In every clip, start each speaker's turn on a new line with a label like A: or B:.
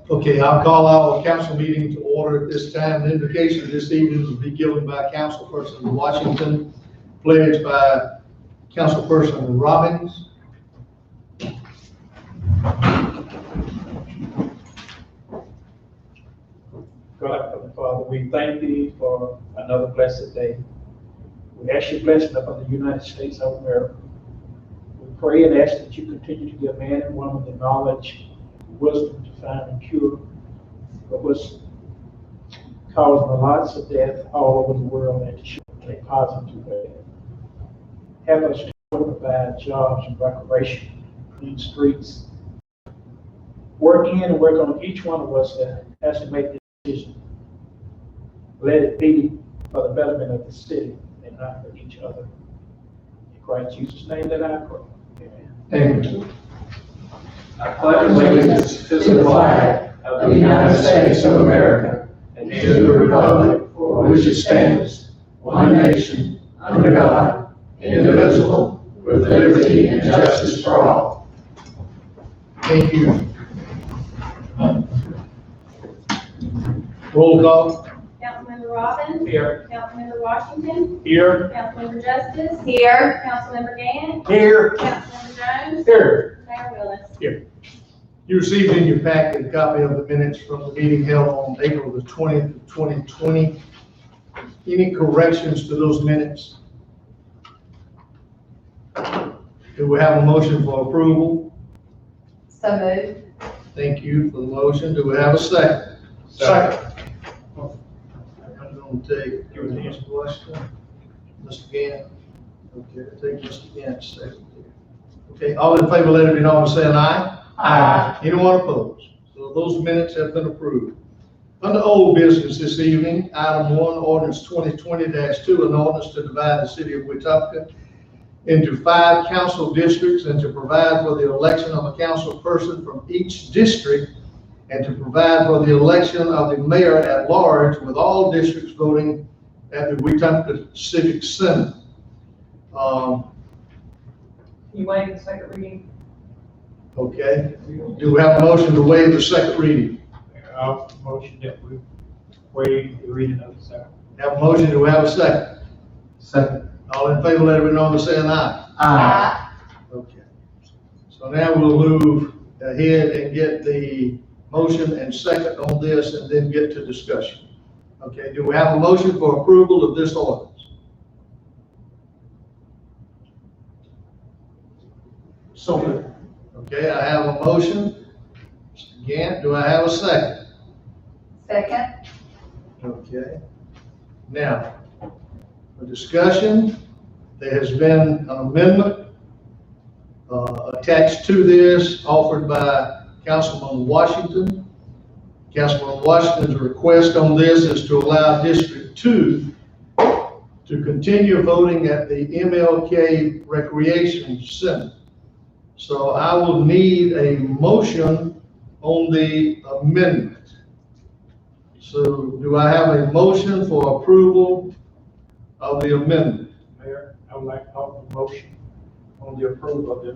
A: Okay, I'll call our council meeting to order at this time. The invocation this evening will be given by Councilperson Washington, pledged by Councilperson Robbins.
B: God, Father, we thank thee for another blessed day. We ask your blessing upon the United States of America. We pray and ask that you continue to give man and woman the knowledge, wisdom to find and cure what was causing the lots of death all over the world and to show a positive way. Have us to provide jobs and recreation, clean streets. Work in and work on each one of us that has to make the decision. Let it be for the betterment of the city and not for each other. In Christ Jesus' name that I pray. Amen.
A: Amen.
C: I pledge allegiance to the flag of the United States of America and to the republic for which it stands, one nation, under God, indivisible, with liberty and justice for all.
A: Thank you. Roll call.
D: Councilmember Robbins.
B: Here.
D: Councilmember Washington.
B: Here.
D: Councilmember Justice. Here. Councilmember Gann.
B: Here.
D: Councilmember Jones.
B: Here.
D: Mayor Willis.
A: Here. You received in your packet a copy of the minutes from the meeting held on April the 20th, 2020. Any corrections to those minutes? Do we have a motion for approval?
D: So moved.
A: Thank you for the motion. Do we have a second?
B: Second.
A: I'm going to take Mr. Washington, Mr. Gann. Okay, take Mr. Gann's second. Okay, all in favor, let it be known by saying aye.
C: Aye.
A: Anyone opposed? So those minutes have been approved. Under old business this evening, item 1, ordinance 2020-2, an ordinance to divide the city of Wetumpka into 5 council districts and to provide for the election of a council person from each district and to provide for the election of the mayor at large, with all districts voting at the Wetumpka Civic Center.
E: You waive the second reading?
A: Okay, do we have a motion to waive the second reading?
B: I'll motion that we waive the reading of the second.
A: Have a motion, do we have a second?
C: Second.
A: All in favor, let it be known by saying aye.
C: Aye.
A: Okay. So now we'll move ahead and get the motion and second on this and then get to discussion. Okay, do we have a motion for approval of this ordinance? So, okay, I have a motion. Mr. Gant, do I have a second?
D: Second.
A: Okay. Now, for discussion, there has been an amendment attached to this offered by Councilman Washington. Councilman Washington's request on this is to allow District 2 to continue voting at the MLK Recreation Center. So I will need a motion on the amendment. So do I have a motion for approval of the amendment?
B: Mayor, I would like to offer a motion on the approval of the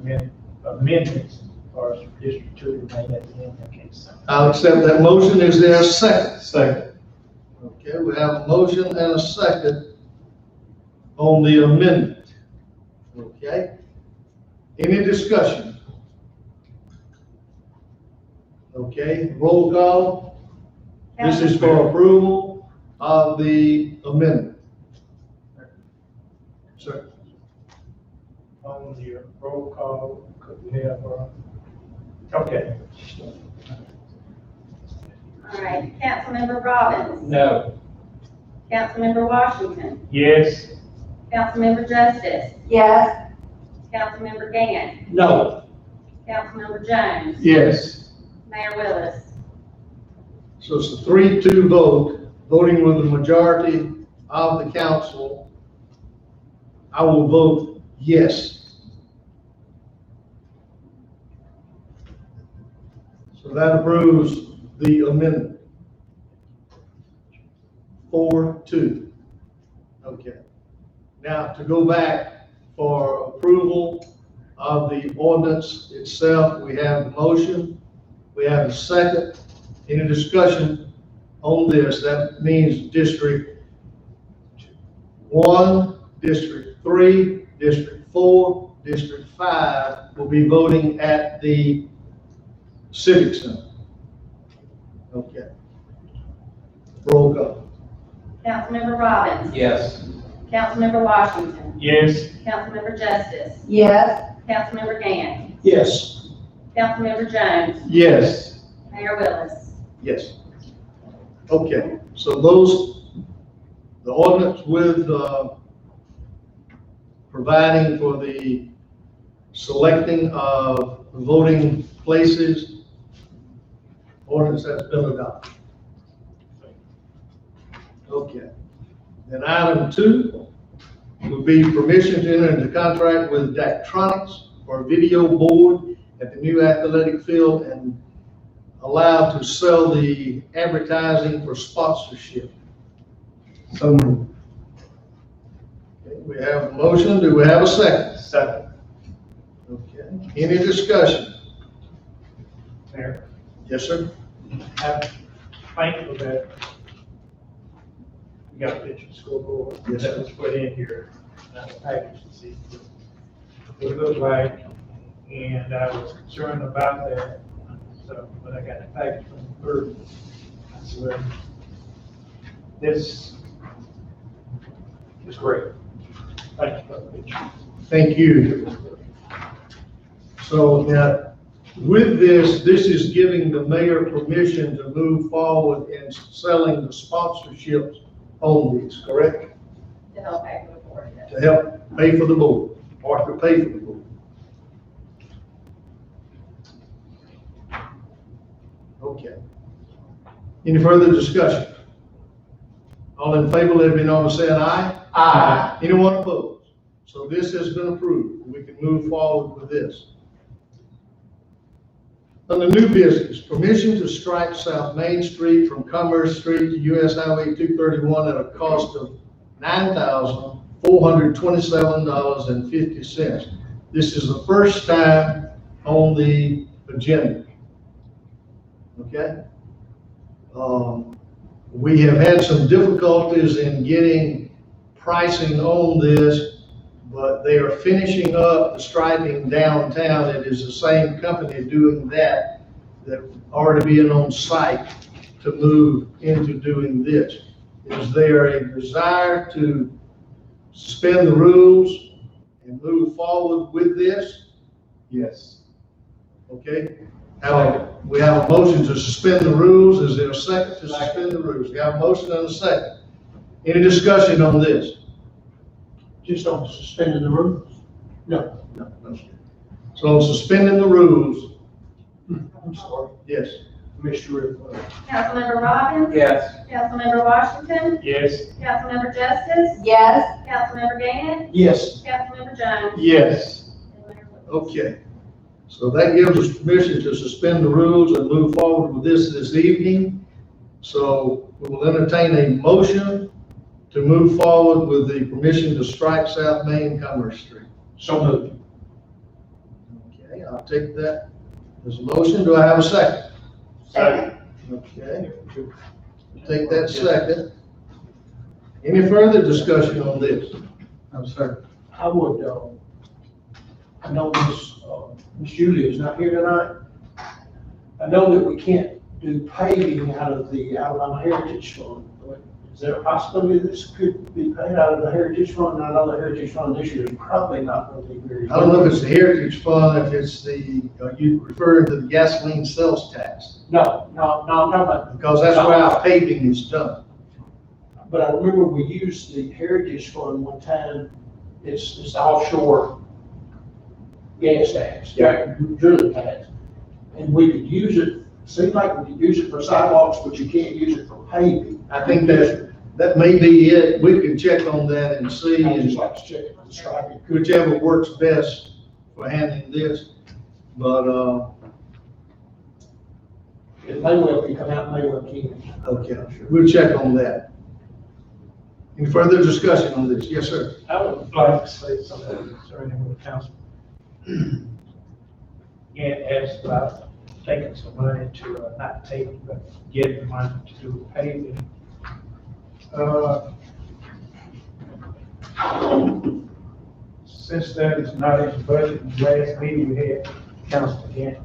B: amendments for District 2 to remain at the MLK Center.
A: I'll accept that motion. Is there a second?
C: Second.
A: Okay, we have a motion and a second on the amendment. Okay? Any discussion? Okay, roll call. This is for approval of the amendment. Sir?
B: On the roll call, could we have, okay.
D: All right, Councilmember Robbins.
B: No.
D: Councilmember Washington.
B: Yes.
D: Councilmember Justice.
E: Yes.
D: Councilmember Gann.
B: No.
D: Councilmember Jones.
A: Yes.
D: Mayor Willis.
A: So it's a 3-2 vote, voting with the majority of the council. I will vote yes. So that approves the amendment. 4-2. Okay. Now to go back for approval of the ordinance itself. We have the motion, we have a second. Any discussion on this? That means District 1, District 3, District 4, District 5 will be voting at the Civic Center. Okay. Roll call.
D: Councilmember Robbins.
C: Yes.
D: Councilmember Washington.
B: Yes.
D: Councilmember Justice.
E: Yes.
D: Councilmember Gann.
B: Yes.
D: Councilmember Jones.
B: Yes.
D: Mayor Willis.
A: Yes. Okay, so those, the ordinance with, providing for the selecting of voting places, ordinance has been adopted. Okay. Then item 2 will be permission to enter into contract with Daktronics for a video board at the new athletic field and allowed to sell the advertising for sponsorship.
C: So moved.
A: Okay, we have a motion. Do we have a second?
B: Second.
A: Okay. Any discussion?
B: Mayor,
A: Yes, sir.
B: I'm thankful that we got a picture of the scoreboard.
A: Yes, sir.
B: That was put in here, not a package to see what it looked like, and I was concerned about that. So, when I got the package from the clerk, I said, well, this is great. Thank you for the picture.
A: Thank you. So now, with this, this is giving the mayor permission to move forward in selling the sponsorships on these, correct?
D: To help pay for the board. Yes.
A: To help pay for the board, or to pay for the board. Okay. Any further discussion? All in favor, let it be known by saying aye.
C: Aye.
A: Anyone opposed? So this has been approved. We can move forward with this. Under new business, permission to stripe South Main Street from Commerce Street to US Highway 231 at a cost of $9,427.50. This is the first time on the agenda. Okay? We have had some difficulties in getting pricing on this, but they are finishing up the striping downtown. It is the same company doing that already being on site to move into doing this. Is there a desire to suspend the rules and move forward with this?
C: Yes.
A: Okay? We have a motion to suspend the rules. Is there a second to suspend the rules? We have a motion and a second. Any discussion on this?
B: Just on suspending the rules? No.
A: No. So suspending the rules,
B: I'm sorry.
A: yes.
B: Mr. Rick.
D: Councilmember Robbins.
C: Yes.
D: Councilmember Washington.
B: Yes.
D: Councilmember Justice.
E: Yes.
D: Councilmember Gann.
B: Yes.
D: Councilmember Jones.
B: Yes.
D: And Mayor Willis.
A: Okay. So that gives us permission to suspend the rules and move forward with this evening. So we will entertain a motion to move forward with the permission to strike South Main Commerce Street.
B: So moved.
A: Okay, I'll take that as a motion. Do I have a second?
E: Second.
A: Okay. Take that second. Any further discussion on this?
C: No, sir.
B: I would, I know Miss Julia is not here tonight. I know that we can't do paving out of the Alabama Heritage Fund. But is there a possibility this could be paid out of the Heritage Fund? I know the Heritage Fund this year is probably not going to be very.
A: I don't know if it's the Heritage Fund, if it's the, are you referring to the gasoline sales tax?
B: No, I'm talking about.
A: Because that's where our paving is done.
B: But I remember we used the Heritage Fund one time. It's offshore gas tax, drilling tax. And we could use it, seemed like we could use it for sidewalks, but you can't use it for paving.
A: I think that may be it. We can check on that and see,
B: I just
A: and
B: like to check it on the striping.
A: whichever works best for handling this. But,
B: It may well be come out, may well can.
A: okay, we'll check on that. Any further discussion on this? Yes, sir.
B: I would like to say something concerning the council. Again, asked about taking some money to, not taking, but getting the money to do paving. Since that is not in the budget, in the last meeting we had, council again,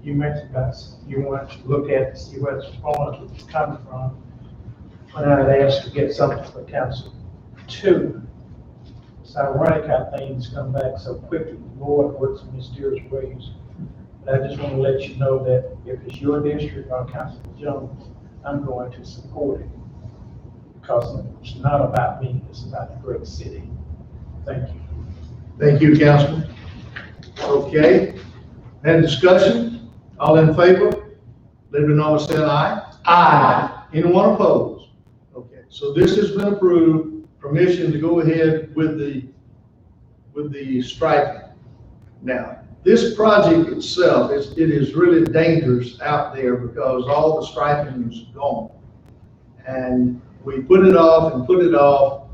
B: you mentioned about you want to look at, see where the funds was coming from. When I had asked to get something for council two, it's ironic how things come back so quickly. The Lord works in mysterious ways. But I just want to let you know that if it's your district or Councilman Jones, I'm going to support it. Because it's not about me, it's about the great city. Thank you.
A: Thank you, Councilman. Okay, any discussion? All in favor? Let it be known by saying aye.
C: Aye.
A: Anyone opposed? Okay, so this has been approved, permission to go ahead with the striping. Now, this project itself, it is really dangerous out there because all the striping is gone. And we put it off and put it off,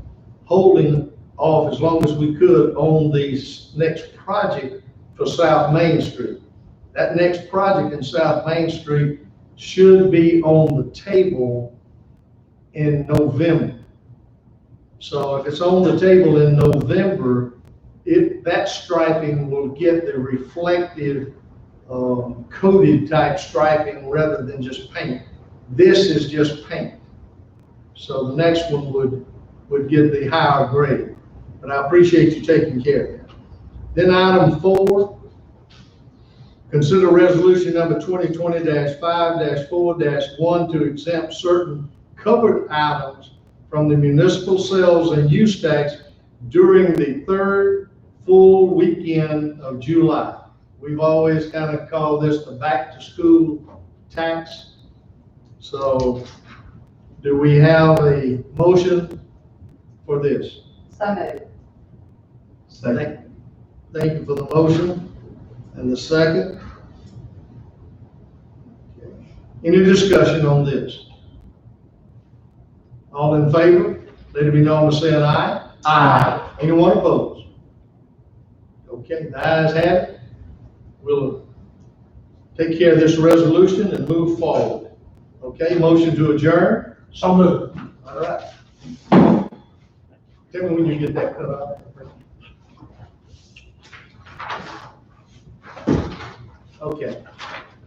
A: holding off as long as we could on the next project for South Main Street. That next project in South Main Street should be on the table in November. So if it's on the table in November, that striping will get the reflective coated type striping rather than just paint. This is just paint. So the next one would get the higher grade. But I appreciate you taking care of that. Then item 4, consider resolution number 2020-5-4-1 to exempt certain covered items from the municipal sales and use tax during the 3rd full weekend of July. We've always kind of called this the back to school tax. So do we have a motion for this?
E: So moved.
A: Thank you for the motion and the second. Any discussion on this? All in favor? Let it be known by saying aye.
C: Aye.
A: Anyone opposed? Okay, the ayes have it. We'll take care of this resolution and move forward. Okay, motion to adjourn?
C: So moved.
A: All right. Tell me when you get that cut off. Okay.